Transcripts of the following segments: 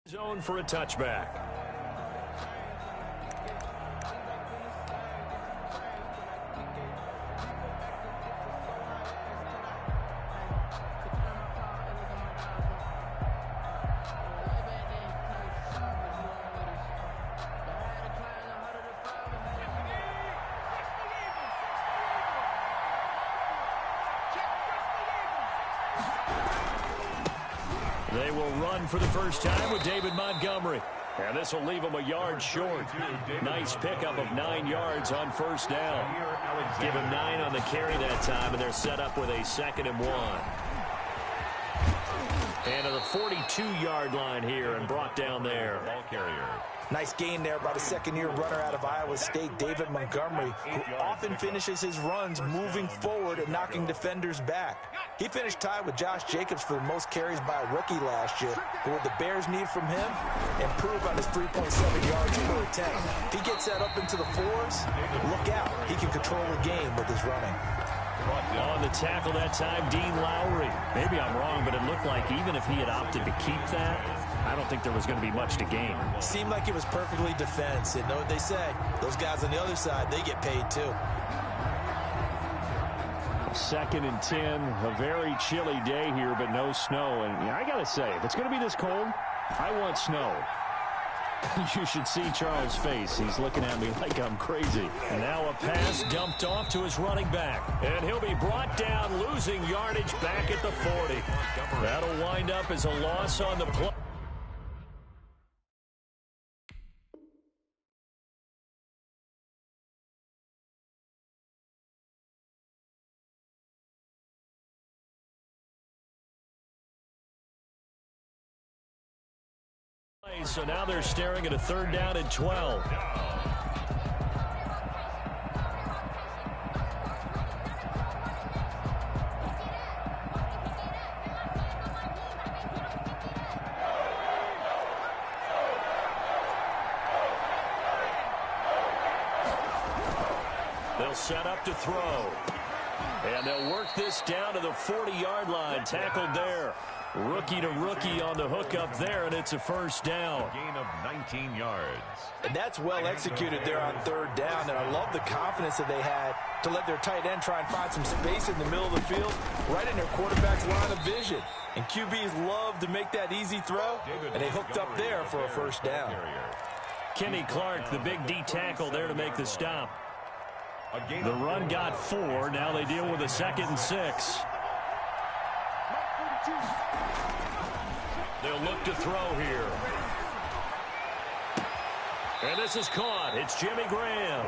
Zone for a touchback. They will run for the first time with David Montgomery. And this will leave them a yard short. Nice pickup of 9 yards on first down. Give him 9 on the carry that time, and they're set up with a 2nd and 1. And to the 42-yard line here and brought down there. Ball carrier. Nice gain there by the second-year runner out of Iowa State, David Montgomery, who often finishes his runs moving forward and knocking defenders back. He finished tied with Josh Jacobs for the most carries by a rookie last year. But what the Bears need from him, improve on his 3.7 yards per attempt. If he gets that up into the 4s, look out. He can control the game with his running. On the tackle that time, Dean Lowry. Maybe I'm wrong, but it looked like even if he had opted to keep that, I don't think there was going to be much to gain. Seemed like it was perfectly defense. And know what they say, those guys on the other side, they get paid too. 2nd and 10, a very chilly day here, but no snow. And I got to say, if it's going to be this cold, I want snow. You should see Charles' face. He's looking at me like I'm crazy. And now a pass dumped off to his running back. And he'll be brought down, losing yardage back at the 40. That'll wind up as a loss on the play. So now they're staring at a 3rd down and 12. They'll set up to throw. And they'll work this down to the 40-yard line. Tackled there. Rookie to rookie on the hook up there, and it's a 1st down. Gain of 19 yards. And that's well executed there on 3rd down, and I love the confidence that they had to let their tight end try and find some space in the middle of the field, right in their quarterback's line of vision. And QBs love to make that easy throw, and they hooked up there for a 1st down. Kenny Clark, the big D tackle there to make the stop. The run got 4. Now they deal with a 2nd and 6. They'll look to throw here. And this is caught. It's Jimmy Graham.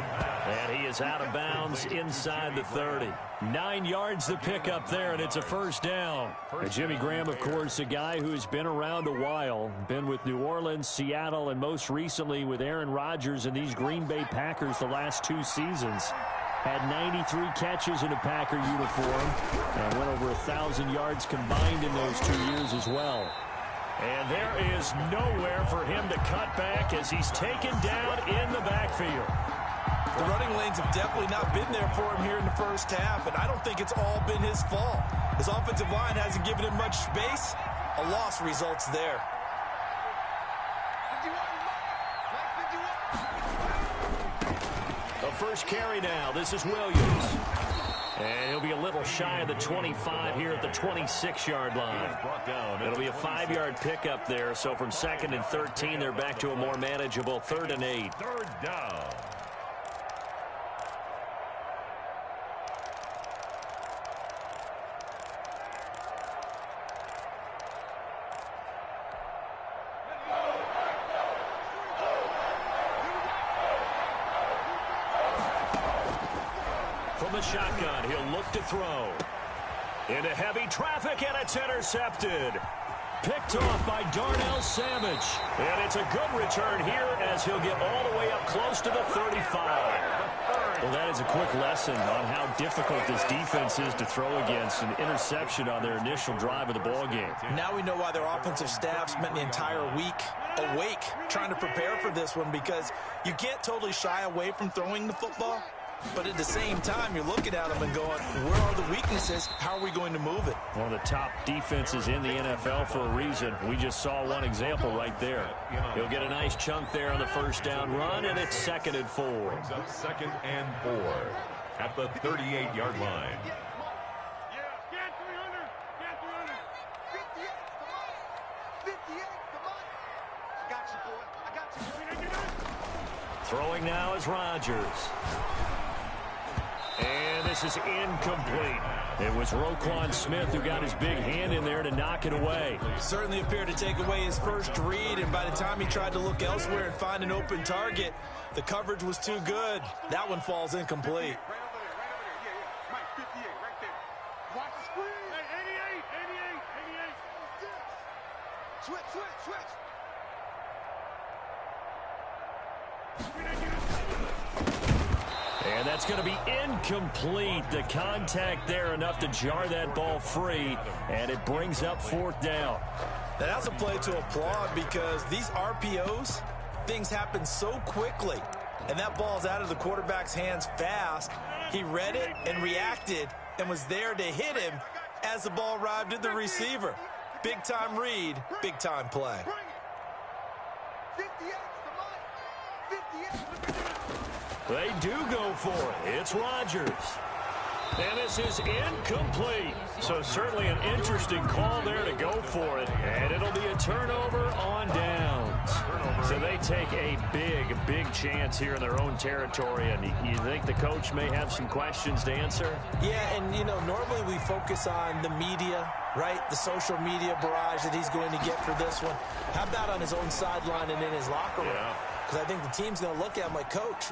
And he is out of bounds inside the 30. 9 yards to pick up there, and it's a 1st down. And Jimmy Graham, of course, a guy who's been around a while. Been with New Orleans, Seattle, and most recently with Aaron Rodgers and these Green Bay Packers the last 2 seasons. Had 93 catches in a Packer uniform and went over 1,000 yards combined in those 2 years as well. And there is nowhere for him to cut back as he's taken down in the backfield. The running lanes have definitely not been there for him here in the first half, and I don't think it's all been his fault. His offensive line hasn't given him much space. A loss results there. The first carry now. This is Williams. And he'll be a little shy of the 25 here at the 26-yard line. It'll be a 5-yard pickup there. So from 2nd and 13, they're back to a more manageable 3rd and 8. 3rd down. From the shotgun, he'll look to throw. Into heavy traffic, and it's intercepted. Picked off by Darnell Savage. And it's a good return here as he'll get all the way up close to the 35. Well, that is a quick lesson on how difficult this defense is to throw against. An interception on their initial drive of the ballgame. Now we know why their offensive staff spent the entire week awake trying to prepare for this one, because you can't totally shy away from throwing the football. But at the same time, you're looking at them and going, where are the weaknesses? How are we going to move it? One of the top defenses in the NFL for a reason. We just saw one example right there. He'll get a nice chunk there on the first down run, and it's 2nd and 4. Brings up 2nd and 4 at the 38-yard line. Throwing now is Rodgers. And this is incomplete. It was Roquan Smith who got his big hand in there to knock it away. Certainly appeared to take away his first read, and by the time he tried to look elsewhere and find an open target, the coverage was too good. That one falls incomplete. And that's going to be incomplete. The contact there enough to jar that ball free, and it brings up 4th down. Now, that's a play to applaud because these RPOs, things happen so quickly, and that ball's out of the quarterback's hands fast. He read it and reacted and was there to hit him as the ball arrived at the receiver. Big-time read, big-time play. They do go for it. It's Rodgers. And this is incomplete. So certainly an interesting call there to go for it. And it'll be a turnover on downs. So they take a big chance here in their own territory. And you think the coach may have some questions to answer? Yeah, and, you know, normally we focus on the media, right? The social media barrage that he's going to get for this one. How about on his own sideline and in his locker room? Yeah. Because I think the team's going to look at him like, Coach,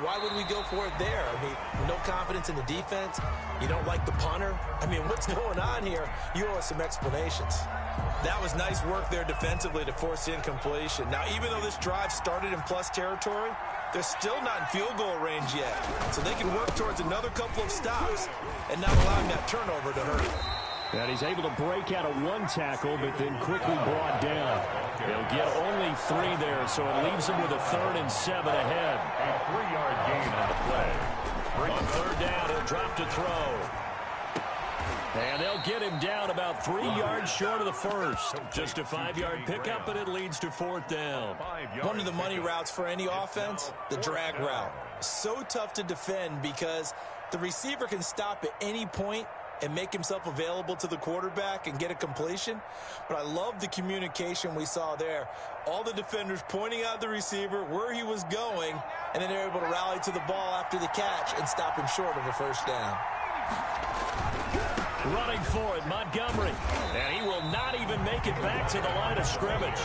why would we go for it there? I mean, no confidence in the defense. You don't like the punter. I mean, what's going on here? You owe us some explanations. That was nice work there defensively to force the incompletion. Now, even though this drive started in plus territory, they're still not in field goal range yet. So they can work towards another couple of stops and not allowing that turnover to hurt. And he's able to break out of one tackle, but then quickly brought down. They'll get only 3 there, so it leaves them with a 3rd and 7 ahead. A 3-yard gain on the play. On 3rd down, he'll drop to throw. And they'll get him down about 3 yards short of the first. Just a 5-yard pickup, and it leads to 4th down. One of the money routes for any offense, the drag route. So tough to defend because the receiver can stop at any point and make himself available to the quarterback and get a completion. But I love the communication we saw there. All the defenders pointing out the receiver, where he was going, and then they're able to rally to the ball after the catch and stop him short of a first down. Running for it, Montgomery. And he will not even make it back to the line of scrimmage.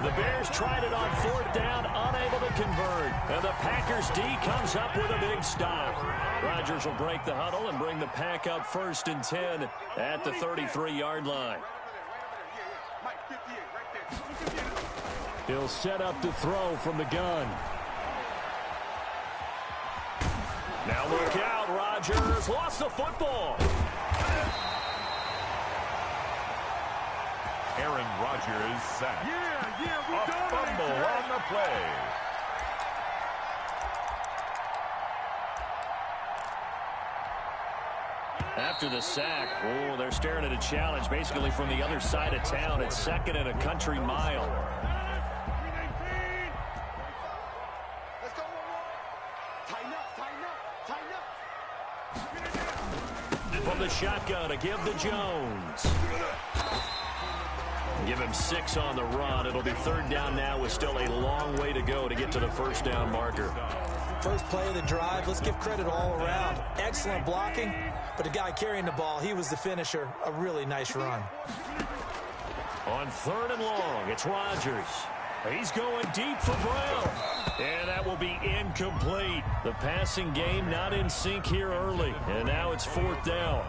The Bears tried it on 4th down, unable to convert. And the Packers D comes up with a big stop. Rodgers will break the huddle and bring the Pack up 1st and 10 at the 33-yard line. He'll set up to throw from the gun. Now look out, Rodgers lost the football. Aaron Rodgers sacked. A fumble on the play. After the sack, they're staring at a challenge basically from the other side of town. It's 2nd and a country mile. From the shotgun to give to Jones. Give him 6 on the run. It'll be 3rd down now with still a long way to go to get to the first down marker. First play of the drive, let's give credit all around. Excellent blocking, but the guy carrying the ball, he was the finisher. A really nice run. On 3rd and long, it's Rodgers. He's going deep for Brown. And that will be incomplete. The passing game not in sync here early. And now it's 4th down.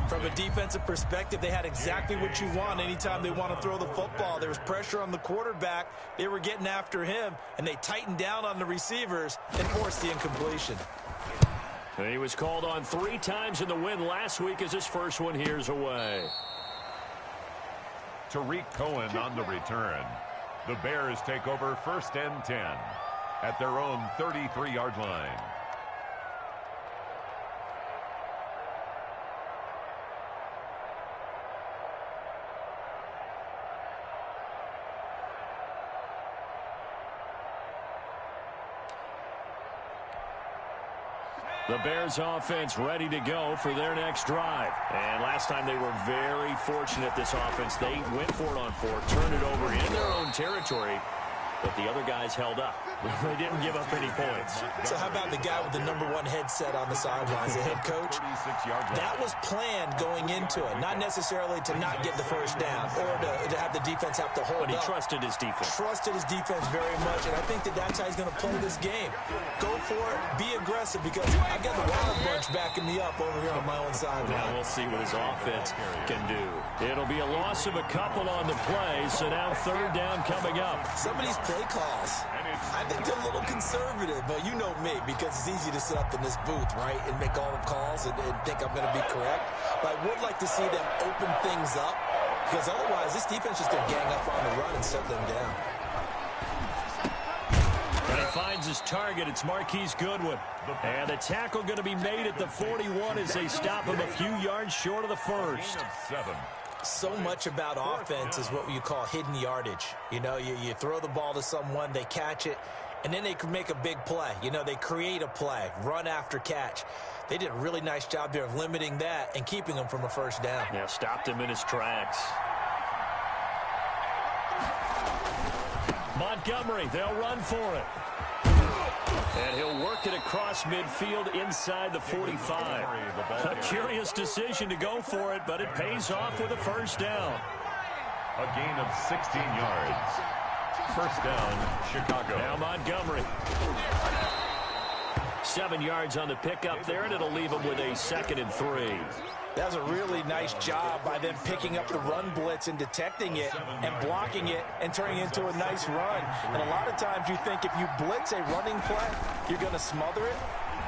From a defensive perspective, they had exactly what you want anytime they want to throw the football. There was pressure on the quarterback. They were getting after him, and they tightened down on the receivers and forced the incompletion. And he was called on 3 times in the win last week as his first one here's away. Tariq Cohen on the return. The Bears take over 1st and 10 at their own 33-yard line. The Bears offense ready to go for their next drive. And last time they were very fortunate, this offense. They went for it on 4, turned it over in their own territory, but the other guys held up. They didn't give up any points. So how about the guy with the #1 headset on the sidelines, the head coach? That was planned going into it, not necessarily to not get the first down or to have the defense have to hold up. But he trusted his defense. Trusted his defense very much, and I think that's how he's going to play this game. Go for it, be aggressive, because I've got the Wild Bunch backing me up over here on my own sideline. Now we'll see what his offense can do. It'll be a loss of a couple on the play, so now 3rd down coming up. Some of these play calls, I think they're a little conservative, but you know me, because it's easy to sit up in this booth, right, and make all the calls and think I'm going to be correct. But I would like to see them open things up, because otherwise this defense is going to gang up on the run and shut them down. And he finds his target. It's Marquise Goodwin. And the tackle going to be made at the 41 as they stop him a few yards short of the first. So much about offense is what you call hidden yardage. You know, you throw the ball to someone, they catch it, and then they can make a big play. You know, they create a play, run after catch. They did a really nice job there of limiting that and keeping him from a first down. Yeah, stopped him in his tracks. Montgomery, they'll run for it. And he'll work it across midfield inside the 45. A curious decision to go for it, but it pays off with a first down. A gain of 16 yards. First down, Chicago. Now Montgomery. 7 yards on the pickup there, and it'll leave him with a 2nd and 3. That was a really nice job by them picking up the run blitz and detecting it and blocking it and turning it into a nice run. And a lot of times you think if you blitz a running play, you're going to smother it.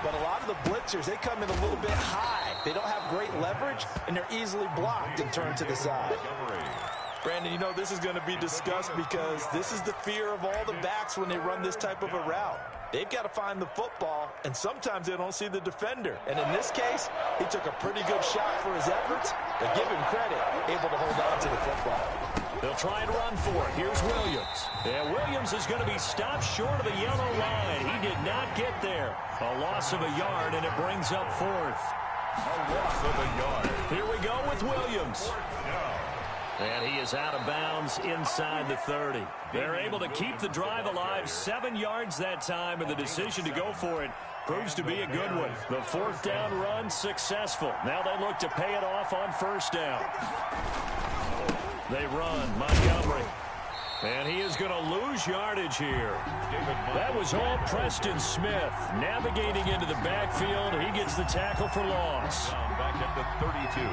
But a lot of the blitzers, they come in a little bit high. They don't have great leverage, and they're easily blocked and turned to the side. Brandon, you know, this is going to be discussed because this is the fear of all the backs when they run this type of a route. They've got to find the football, and sometimes they don't see the defender. And in this case, he took a pretty good shot for his efforts, but give him credit, able to hold on to the football. They'll try and run for it. Here's Williams. And Williams is going to be stopped short of the yellow line. He did not get there. A loss of a yard, and it brings up 4th. A loss of a yard. Here we go with Williams. And he is out of bounds inside the 30. They're able to keep the drive alive, 7 yards that time, and the decision to go for it proves to be a good one. The 4th down run successful. Now they look to pay it off on first down. They run Montgomery. And he is going to lose yardage here. That was all Preston Smith navigating into the backfield. He gets the tackle for loss. Back at the 32.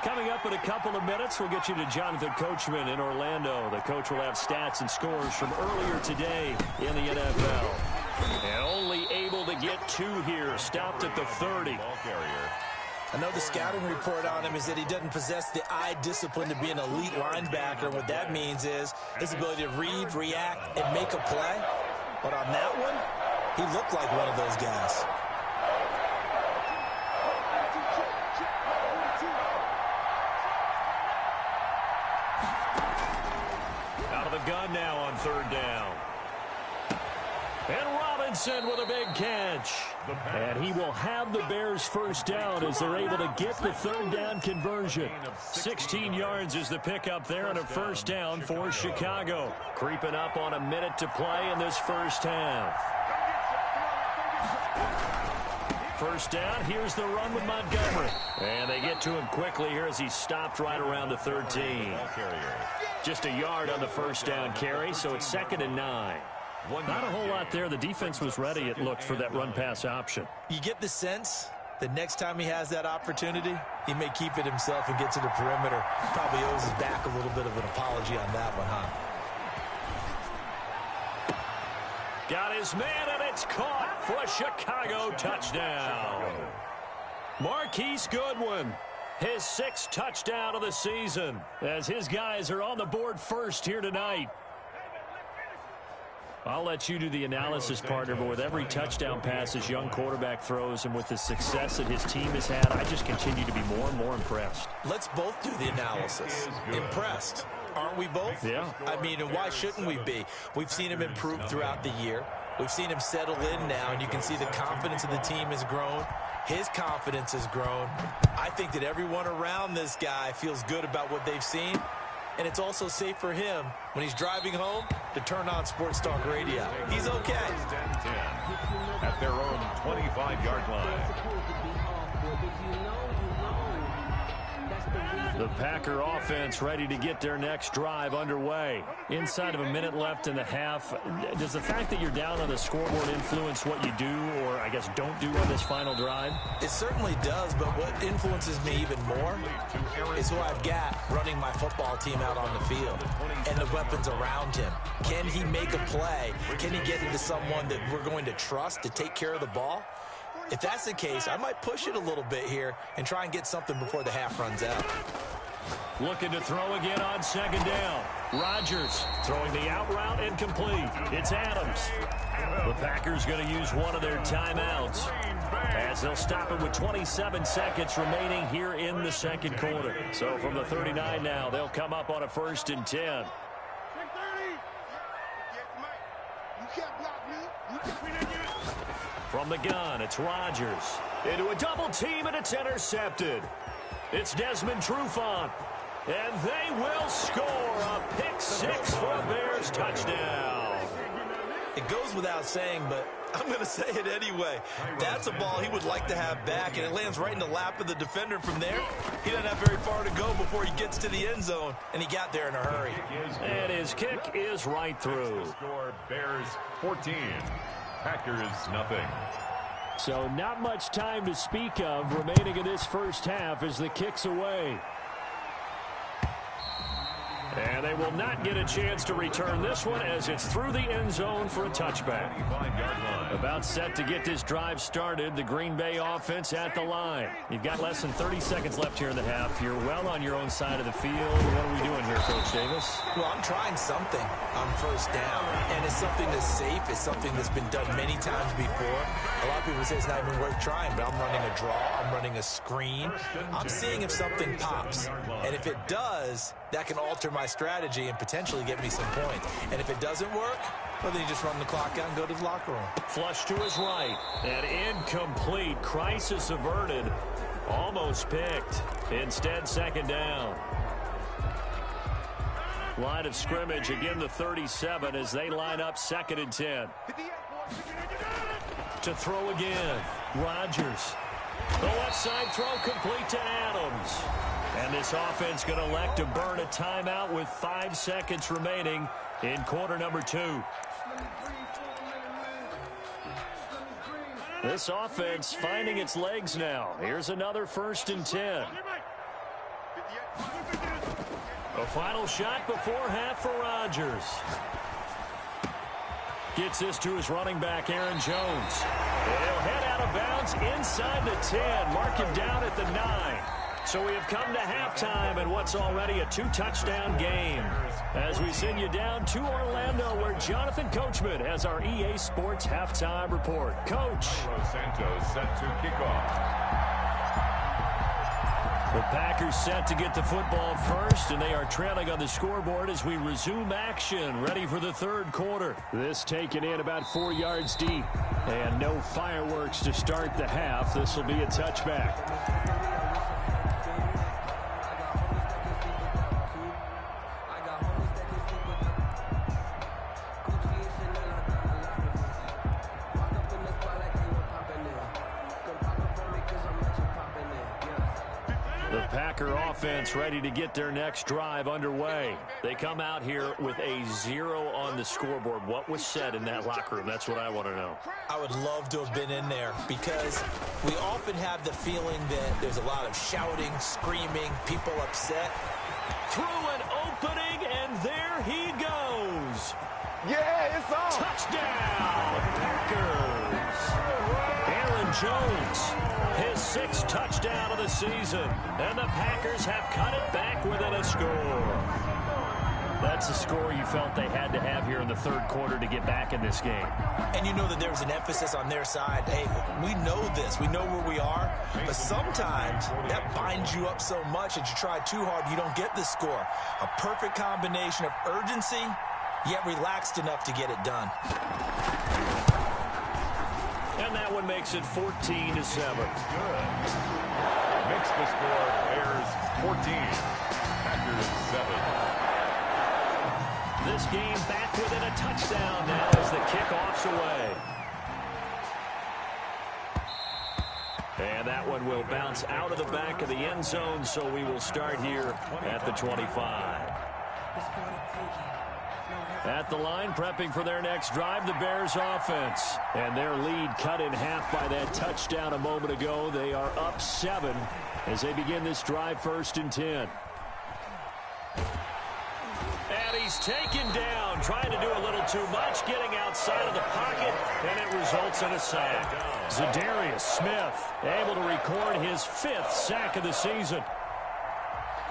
Coming up in a couple of minutes, we'll get you to Jonathan Coachman in Orlando. The coach will have stats and scores from earlier today in the NFL. And only able to get 2 here, stopped at the 30. I know the scouting report on him is that he doesn't possess the eye discipline to be an elite linebacker. What that means is his ability to read, react, and make a play. But on that one, he looked like one of those guys. Gun now on 3rd down. And Robinson with a big catch. And he will have the Bears first down as they're able to get the 3rd down conversion. 16 yards is the pickup there and a first down for Chicago. Creeping up on a minute to play in this first half. First down, here's the run with Montgomery. And they get to him quickly here as he stopped right around the 13. Just a yard on the first down carry, so it's 2nd and 9. Not a whole lot there. The defense was ready, it looked, for that run-pass option. You get the sense that next time he has that opportunity, he may keep it himself and get to the perimeter. Probably owes his back a little bit of an apology on that one, huh? Got his man, and it's caught for a Chicago touchdown. Marquise Goodwin, his 6th touchdown of the season, as his guys are on the board first here tonight. I'll let you do the analysis, partner, but with every touchdown pass this young quarterback throws and with the success that his team has had, I just continue to be more and more impressed. Let's both do the analysis. Impressed. Aren't we both? Yeah. I mean, and why shouldn't we be? We've seen him improve throughout the year. We've seen him settle in now, and you can see the confidence of the team has grown. His confidence has grown. I think that everyone around this guy feels good about what they've seen. And it's also safe for him when he's driving home to turn on Sports Talk Radio. He's okay. 10-10 at their own 25-yard line. The Packer offense ready to get their next drive underway. Inside of a minute left in the half. Does the fact that you're down on the scoreboard influence what you do, or I guess don't do on this final drive? It certainly does, but what influences me even more is who I've got running my football team out on the field and the weapons around him. Can he make a play? Can he get into someone that we're going to trust to take care of the ball? If that's the case, I might push it a little bit here and try and get something before the half runs out. Looking to throw again on second down. Rodgers throwing the out route incomplete. It's Adams. The Packers going to use one of their timeouts as they'll stop it with 27 seconds remaining here in the second quarter. So from the 39 now, they'll come up on a 1st and 10. From the gun, it's Rodgers. Into a double team, and it's intercepted. It's Desmond Trufant. And they will score a pick six for a Bears touchdown. It goes without saying, but I'm going to say it anyway. That's a ball he would like to have back, and it lands right in the lap of the defender from there. He doesn't have very far to go before he gets to the end zone, and he got there in a hurry. And his kick is right through. Score Bears 14, Packers nothing. So not much time to speak of remaining in this first half as the kick's away. And they will not get a chance to return this one as it's through the end zone for a touchback. About set to get this drive started. The Green Bay offense at the line. You've got less than 30 seconds left here in the half. You're well on your own side of the field. What are we doing here, Coach Davis? Well, I'm trying something on first down, and it's something that's safe. It's something that's been done many times before. A lot of people say it's not even worth trying, but I'm running a draw. I'm running a screen. I'm seeing if something pops, and if it does, that can alter my strategy and potentially get me some points. And if it doesn't work, well, then you just run the clock out and go to the locker room. Flush to his right. And incomplete. Crisis averted. Almost picked. Instead, second down. Line of scrimmage, again the 37 as they line up 2nd and 10. To throw again. Rodgers. The left side throw complete to Adams. And this offense going to elect to burn a timeout with 5 seconds remaining in quarter number 2. This offense finding its legs now. Here's another 1st and 10. A final shot before half for Rodgers. Gets this to his running back, Aaron Jones. He'll head out of bounds inside the 10. Mark him down at the 9. So we have come to halftime in what's already a 2-touchdown game. As we send you down to Orlando, where Jonathan Coachman has our EA Sports halftime report. Coach. Santos set to kick off. The Packers set to get the football first, and they are trailing on the scoreboard as we resume action, ready for the 3rd quarter. This taken in about 4 yards deep, and no fireworks to start the half. This will be a touchback. Packer offense ready to get their next drive underway. They come out here with a 0 on the scoreboard. What was said in that locker room? That's what I want to know. I would love to have been in there because we often have the feeling that there's a lot of shouting, screaming, people upset. Through an opening, and there he goes. Yeah, it's on. Touchdown, Packers. Aaron Jones. His 6th touchdown of the season, and the Packers have cut it back within a score. That's a score you felt they had to have here in the third quarter to get back in this game. And you know that there was an emphasis on their side. Hey, we know this. We know where we are. But sometimes that binds you up so much that you try too hard, you don't get the score. A perfect combination of urgency, yet relaxed enough to get it done. And that one makes it 14-7. Good. Makes the score Bears 14, Packers 7. This game back within a touchdown now as the kickoff's away. And that one will bounce out of the back of the end zone, so we will start here at the 25. At the line, prepping for their next drive, the Bears offense. And their lead cut in half by that touchdown a moment ago. They are up 7 as they begin this drive, 1st and 10. And he's taken down, trying to do a little too much, getting outside of the pocket, and it results in a sack. Zadarius Smith able to record his 5th sack of the season.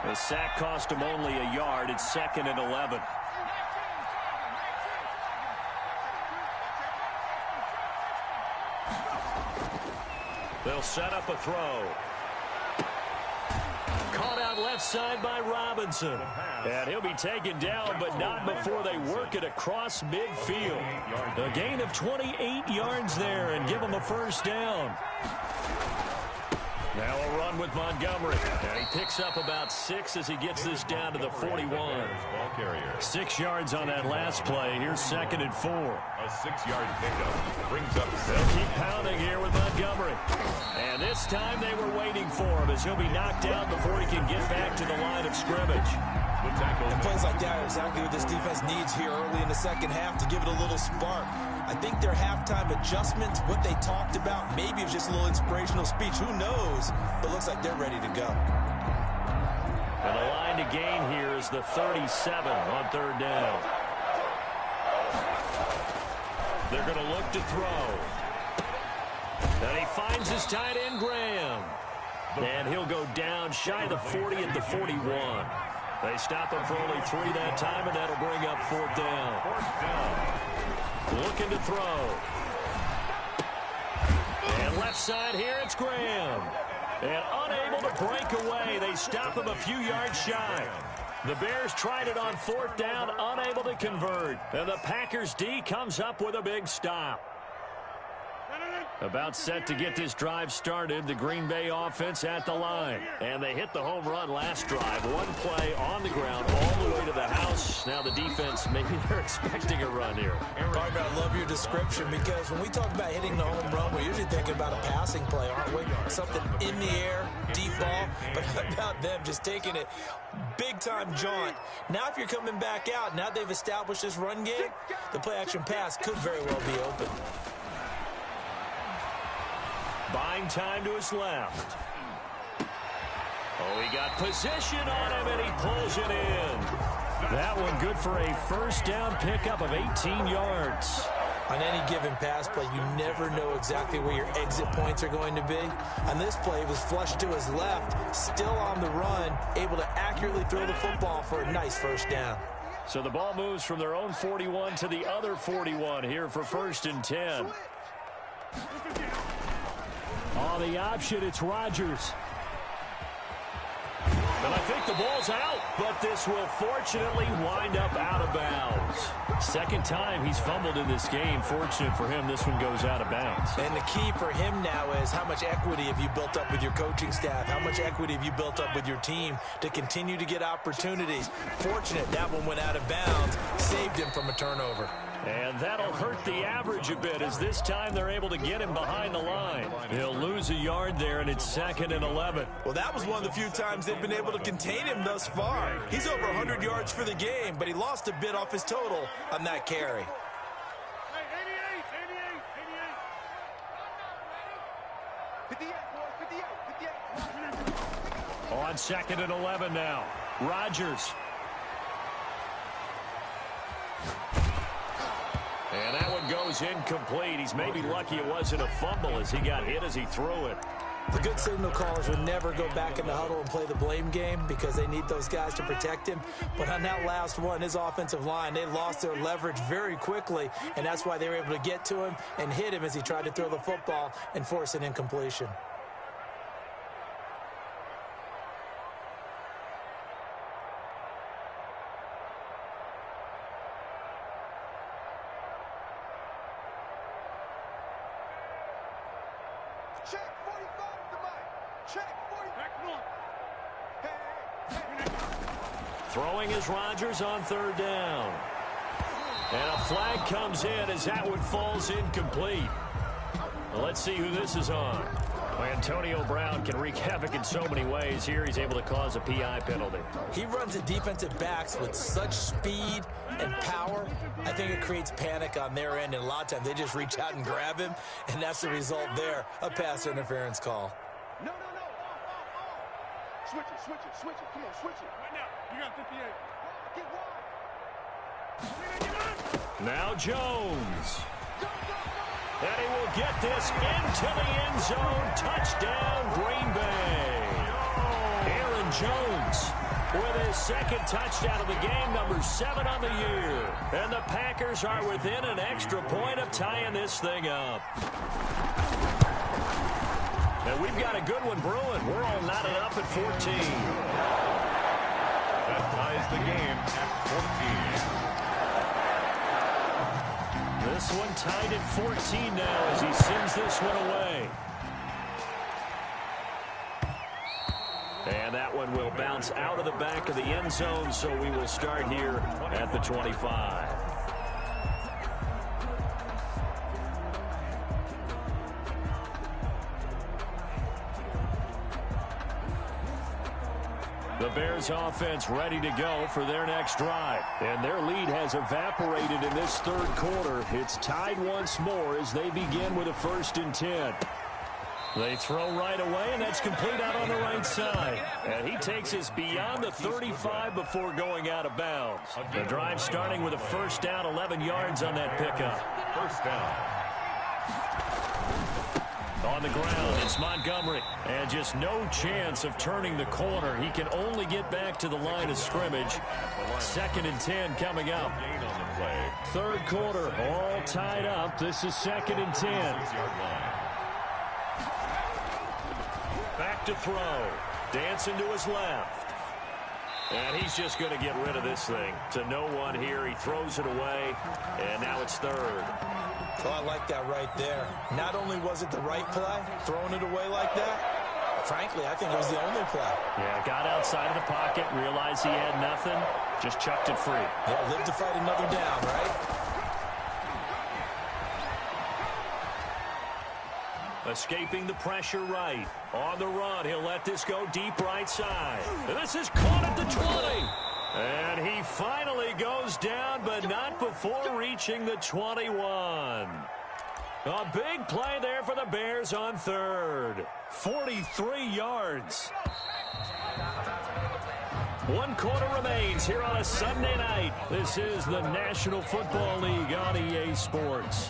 The sack cost him only a yard. It's 2nd and 11. They'll set up a throw. Caught out left side by Robinson. And he'll be taken down, but not before they work it across midfield. A gain of 28 yards there and give him a 1st down. Now a run with Montgomery. And he picks up about 6 as he gets this down to the 41. 6 yards on that last play. Here's 2nd and 4. A 6-yard pickup brings up 7. They'll keep pounding here with Montgomery. And this time they were waiting for him as he'll be knocked down before he can get back to the line of scrimmage. And plays like that are exactly what this defense needs here early in the second half to give it a little spark. I think their halftime adjustments, what they talked about, maybe it was just a little inspirational speech. Who knows? But looks like they're ready to go. And the line to gain here is the 37 on 3rd down. They're going to look to throw. And he finds his tight end, Graham. And he'll go down shy of the 40 at the 41. They stop him for only 3 that time, and that'll bring up 4th down. Looking to throw. And left side here, it's Graham. And unable to break away. They stop him a few yards shy. The Bears tried it on 4th down, unable to convert. And the Packers D comes up with a big stop. About set to get this drive started, the Green Bay offense at the line. And they hit the home run last drive. One play on the ground all the way to the house. Now the defense, maybe they're expecting a run here. Barbara, I love your description because when we talk about hitting the home run, we're usually thinking about a passing play, aren't we? Something in the air, deep ball. But how about them just taking it big-time jaunt? Now if you're coming back out, now they've established this run game, the play-action pass could very well be open. Buying time to his left. Oh, he got position on him, and he pulls it in. That one good for a 1st down pickup of 18 yards. On any given pass play, you never know exactly where your exit points are going to be. On this play, it was flushed to his left, still on the run, able to accurately throw the football for a nice 1st down. So the ball moves from their own 41 to the other 41 here for 1st and 10. On the option, it's Rodgers. And I think the ball's out, but this will fortunately wind up out of bounds. 2nd time he's fumbled in this game. Fortunate for him, this one goes out of bounds. And the key for him now is how much equity have you built up with your coaching staff? How much equity have you built up with your team to continue to get opportunities? Fortunate that one went out of bounds, saved him from a turnover. And that'll hurt the average a bit as this time they're able to get him behind the line. He'll lose a yard there, and it's 2nd and 11. Well, that was one of the few times they've been able to contain him thus far. He's over 100 yards for the game, but he lost a bit off his total on that carry. On 2nd and 11 now. Rodgers. And that one goes incomplete. He's maybe lucky it wasn't a fumble as he got hit as he threw it. The good signal callers would never go back in the huddle and play the blame game because they need those guys to protect him. But on that last one, his offensive line, they lost their leverage very quickly, and that's why they were able to get to him and hit him as he tried to throw the football and force an incompletion. Check 45 to Mike. Check 45. Throwing is Rodgers on third down. And a flag comes in as that one falls incomplete. Well, let's see who this is on. Well, Antonio Brown can wreak havoc in so many ways. Here he's able to cause a PI penalty. He runs the defensive backs with such speed and power. I think it creates panic on their end, and a lot of times they just reach out and grab him, and that's the result there, a pass interference call. No. Switch it. Come on, switch it. Right now. You got 58. Get wide. Now Jones. And he will get this into the end zone. Touchdown, Green Bay. Aaron Jones with his second touchdown of the game, number 7 on the year. And the Packers are within an extra point of tying this thing up. And we've got a good one brewing. We're all knotted up at 14. That ties the game at 14. This one tied at 14 now as he sends this one away. And that one will bounce out of the back of the end zone, so we will start here at the 25. The Bears offense ready to go for their next drive. And their lead has evaporated in this third quarter. It's tied once more as they begin with a 1st and 10. They throw right away, and that's complete out on the right side. And he takes us beyond the 35 before going out of bounds. The drive starting with a 1st down, 11 yards on that pickup. 1st down. On the ground, it's Montgomery. And just no chance of turning the corner. He can only get back to the line of scrimmage. 2nd and 10 coming up. Third quarter, all tied up. This is 2nd and 10. Back to throw. Dancing to his left. And he's just going to get rid of this thing. To no one here. He throws it away. And now it's 3rd. Oh, I like that right there. Not only was it the right play, throwing it away like that, frankly, I think it was the only play. Yeah, got outside of the pocket, realized he had nothing, just chucked it free. Yeah, live to fight another down, right? Escaping the pressure right. On the run, he'll let this go deep right side. And this is caught at the 20. And he finally goes down, but not before reaching the 21. A big play there for the Bears on 3rd. 43 yards. 1 quarter remains here on a Sunday night. This is the National Football League on EA Sports.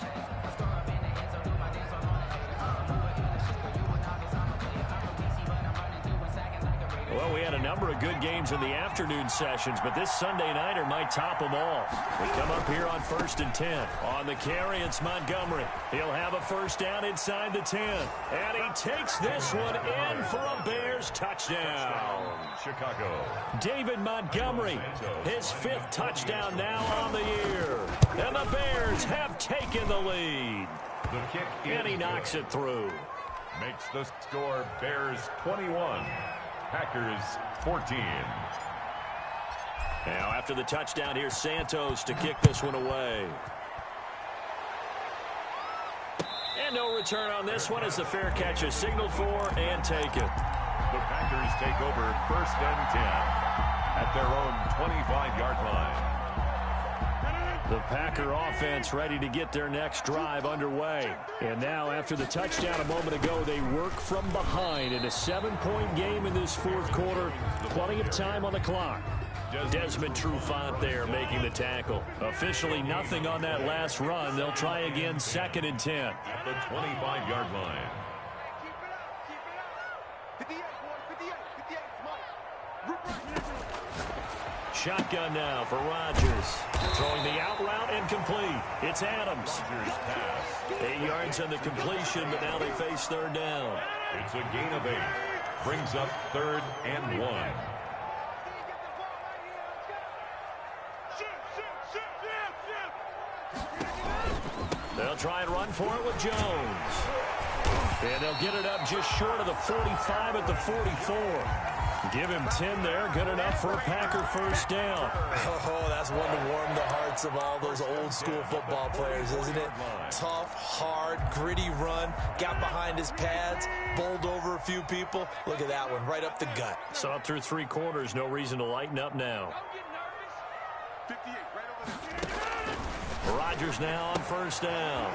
Well, we had a number of good games in the afternoon sessions, but this Sunday nighter might top them all. We come up here on 1st and 10. On the carry, it's Montgomery. He'll have a 1st down inside the 10. And he takes this one in for a Bears touchdown. Chicago. David Montgomery, his 5th touchdown now on the year. And the Bears have taken the lead. The kick And he knocks it through. makes the score Bears 21. Packers 14. Now after the touchdown, here's Santos to kick this one away. And no return on this one as the fair catch is signaled for and taken. The Packers take over 1st and 10 at their own 25-yard line. The Packer offense ready to get their next drive underway. And now after the touchdown a moment ago, they work from behind in a 7-point game in this 4th quarter. Plenty of time on the clock. Desmond Trufant there making the tackle. Officially nothing on that last run. They'll try again 2nd and 10. At the 25-yard line. 58, boy, 58, 58, Mike. Shotgun now for Rodgers. Throwing the out route and complete. It's Adams. Rodgers pass. 8 yards on the completion, but now they face third down. It's a gain of 8. Brings up 3rd and 1. They'll try and run for it with Jones. And they'll get it up just short of the 45 at the 44. Give him 10 there. Good enough for a Packer first down. Oh, that's one to warm the hearts of all those old school football players, isn't it? Tough, hard, gritty run. Got behind his pads, bowled over a few people. Look at that one, right up the gut. Saw it through 3 quarters. No reason to lighten up now. Rodgers now on first down.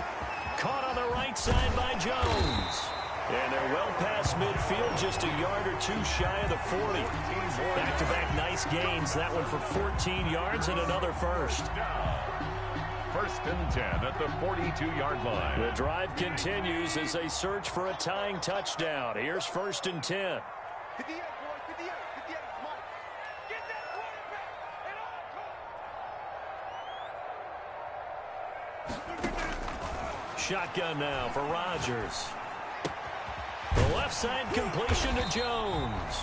Caught on the right side by Jones. And they're well past midfield, just a yard or 2 shy of the 40. Back-to-back nice gains. That one for 14 yards and another first. 1st and 10 at the 42-yard line. The drive continues as they search for a tying touchdown. Here's 1st and 10. 58, boy, 58, 58, Mike. Get that quarterback and all. Shotgun now for Rodgers. The left side completion to Jones.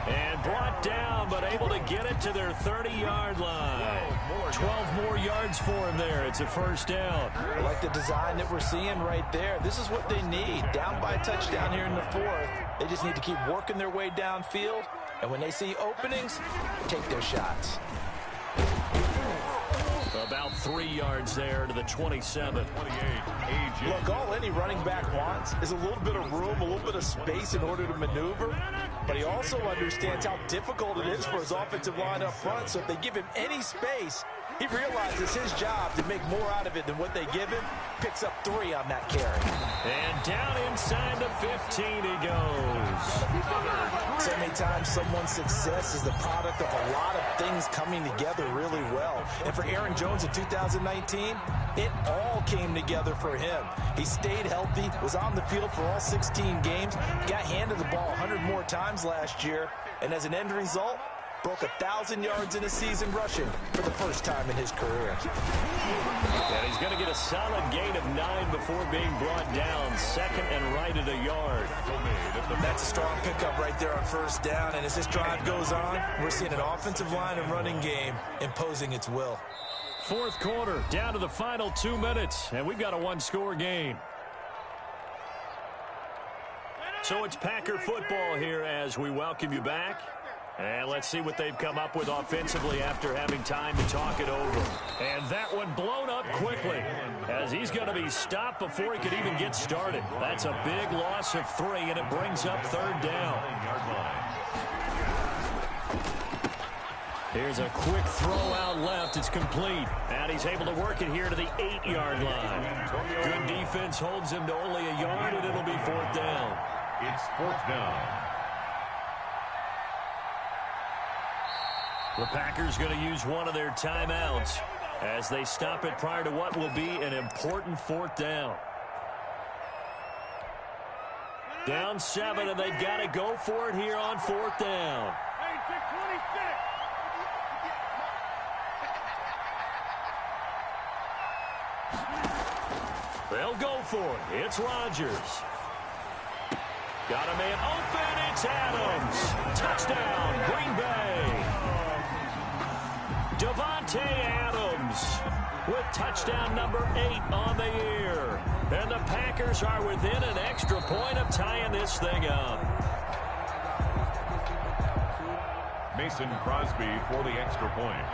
And brought down, but able to get it to their 30-yard line. 12 more yards for him there. It's a first down. I like the design that we're seeing right there. This is what they need. Down by a touchdown here in the 4th. They just need to keep working their way downfield. And when they see openings, take their shots. About 3 yards there to the 27. 28, Look, all any running back wants is a little bit of room, a little bit of space in order to maneuver. But he also understands how difficult it is for his offensive line up front. So if they give him any space, he realizes his job to make more out of it than what they give him. Picks up 3 on that carry. And down inside the 15 he goes. So many times someone's success is the product of a lot of things coming together really well. And for Aaron Jones in 2019, it all came together for him. He stayed healthy, was on the field for all 16 games, got handed the ball 100 more times last year, and as an end result, broke 1,000 yards in a season rushing for the first time in his career. And he's going to get a solid gain of 9 before being brought down. 2nd and right at a yard. That's a strong pickup right there on first down, and as this drive goes on, we're seeing an offensive line and running game imposing its will. 4th quarter, down to the final 2 minutes, and we've got a 1-score game. So it's Packer football here as we welcome you back. And let's see what they've come up with offensively after having time to talk it over. And that one blown up quickly as he's going to be stopped before he could even get started. That's a big loss of 3, and it brings up 3rd down. Here's a quick throw out left. It's complete. And he's able to work it here to the 8-yard line. Good defense holds him to only a yard, and it'll be 4th down. It's 4th down. The Packers going to use one of their timeouts as they stop it prior to what will be an important 4th down. Down 7, and they've got to go for it here on 4th down. They'll go for it. It's Rodgers. Got a man open. It's Adams. Touchdown, Green Bay. Davante Adams with touchdown number 8 on the year. And the Packers are within an extra point of tying this thing up. Mason Crosby for the extra point.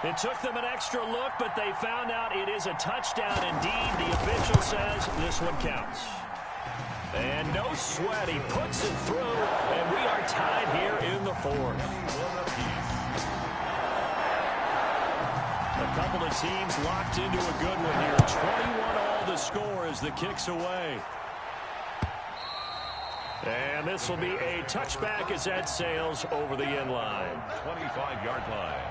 It took them an extra look, but they found out it is a touchdown indeed. The official says this one counts. And no sweat, he puts it through, and we are tied here in the 4th. A couple of teams locked into a good one here. 21-all the score as the kick's away. And this will be a touchback as that sails over the end line. 25-yard line.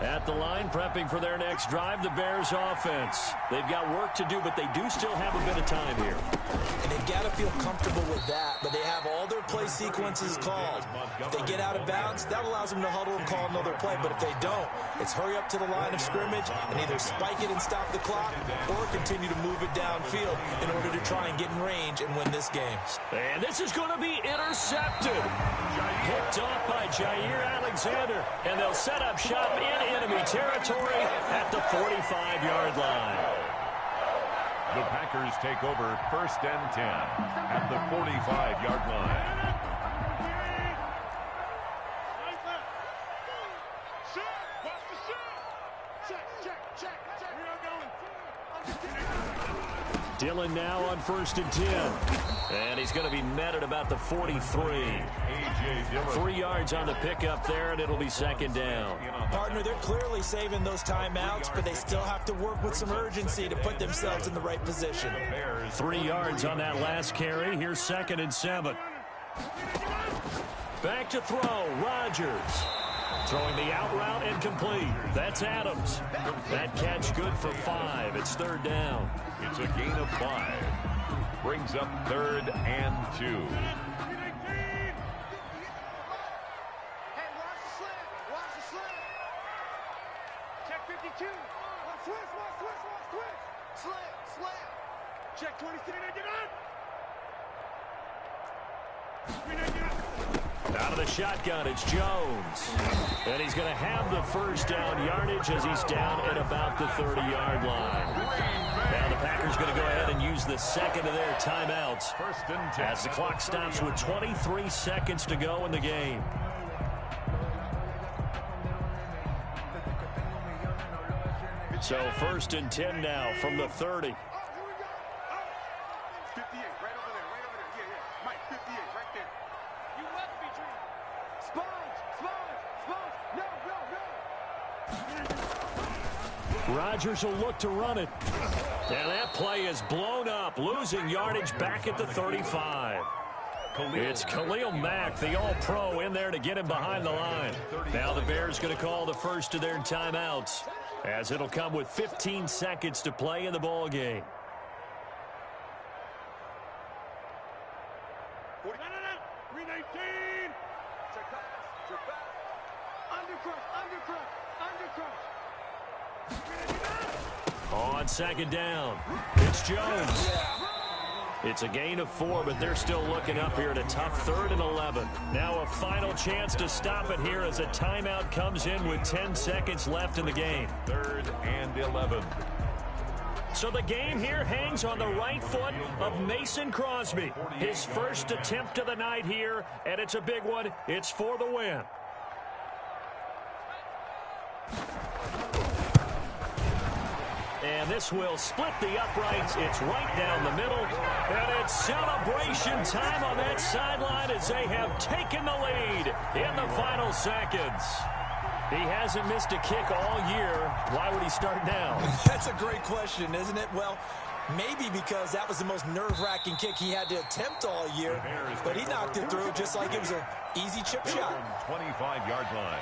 At the line, prepping for their next drive, the Bears offense. They've got work to do, but they do still have a bit of time here. And they've got to feel comfortable with that, but they have all their play sequences called. If they get out of bounds, that allows them to huddle and call another play, but if they don't, it's hurry up to the line of scrimmage and either spike it and stop the clock or continue to move it downfield in order to try and get in range and win this game. And this is going to be intercepted. Picked off by Jair Alexander, and they'll set up shop in enemy territory at the 45-yard line. The Packers take over 1st and 10 at the 45-yard line. Dillon now on 1st and 10. And he's going to be met at about the 43. 3 yards on the pickup there, and it'll be 2nd down. Partner, they're clearly saving those timeouts, but they still have to work with some urgency to put themselves in the right position. 3 yards on that last carry. Here's 2nd and 7. Back to throw, Rodgers. Throwing the out route and complete. That's Adams. That catch good for 5. It's 3rd down. It's a gain of 5. Brings up 3rd and 2. Hey, watch the slant. Watch the slant. Check 52. Switch. Slant. Check 23. Get up. Out of the shotgun, it's Jones. And he's going to have the 1st down yardage as he's down at about the 30-yard line. Now the Packers going to go ahead and use the 2nd of their timeouts 1st and 10. as the clock stops with 23 seconds to go in the game. So 1st and 10 now from the 30. Oh, here we go. Oh. 58, right over there. Yeah. Mike, 58, right there. You must be dreaming. Sponge. No. Rodgers will look to run it. And that play is blown up, losing yardage back at the 35. It's Khalil Mack, the All-Pro, in there to get him behind the line. Now the Bears going to call the first of their timeouts, as it'll come with 15 seconds to play in the ball game. On 2nd down, it's Jones. It's a gain of 4, but they're still looking up here at a tough 3rd and 11. Now a final chance to stop it here as a timeout comes in with 10 seconds left in the game. 3rd and 11. So the game here hangs on the right foot of Mason Crosby. His first attempt of the night here, and it's a big one. It's for the win. And this will split the uprights. It's right down the middle. And it's celebration time on that sideline as they have taken the lead in the final seconds. He hasn't missed a kick all year. Why would he start now? That's a great question, isn't it? Well, maybe because that was the most nerve-wracking kick he had to attempt all year. But he knocked it through just like it was an easy chip shot. 25-yard line.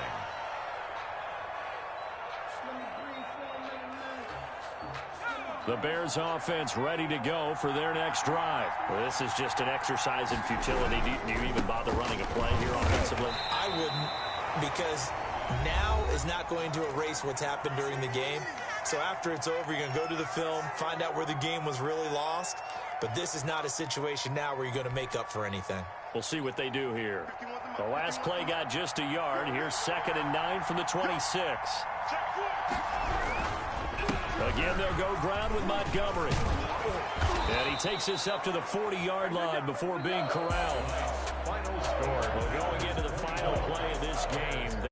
The Bears offense ready to go for their next drive. Well, this is just an exercise in futility. Do you even bother running a play here offensively? I wouldn't, because now is not going to erase what's happened during the game. So after it's over, you're going to go to the film, find out where the game was really lost. But this is not a situation now where you're going to make up for anything. We'll see what they do here. The last play got just a yard. Here's 2nd and 9 from the 26. Again, they'll go ground with Montgomery. And he takes this up to the 40-yard line before being corralled. Final score. Well, going into the final play of this game.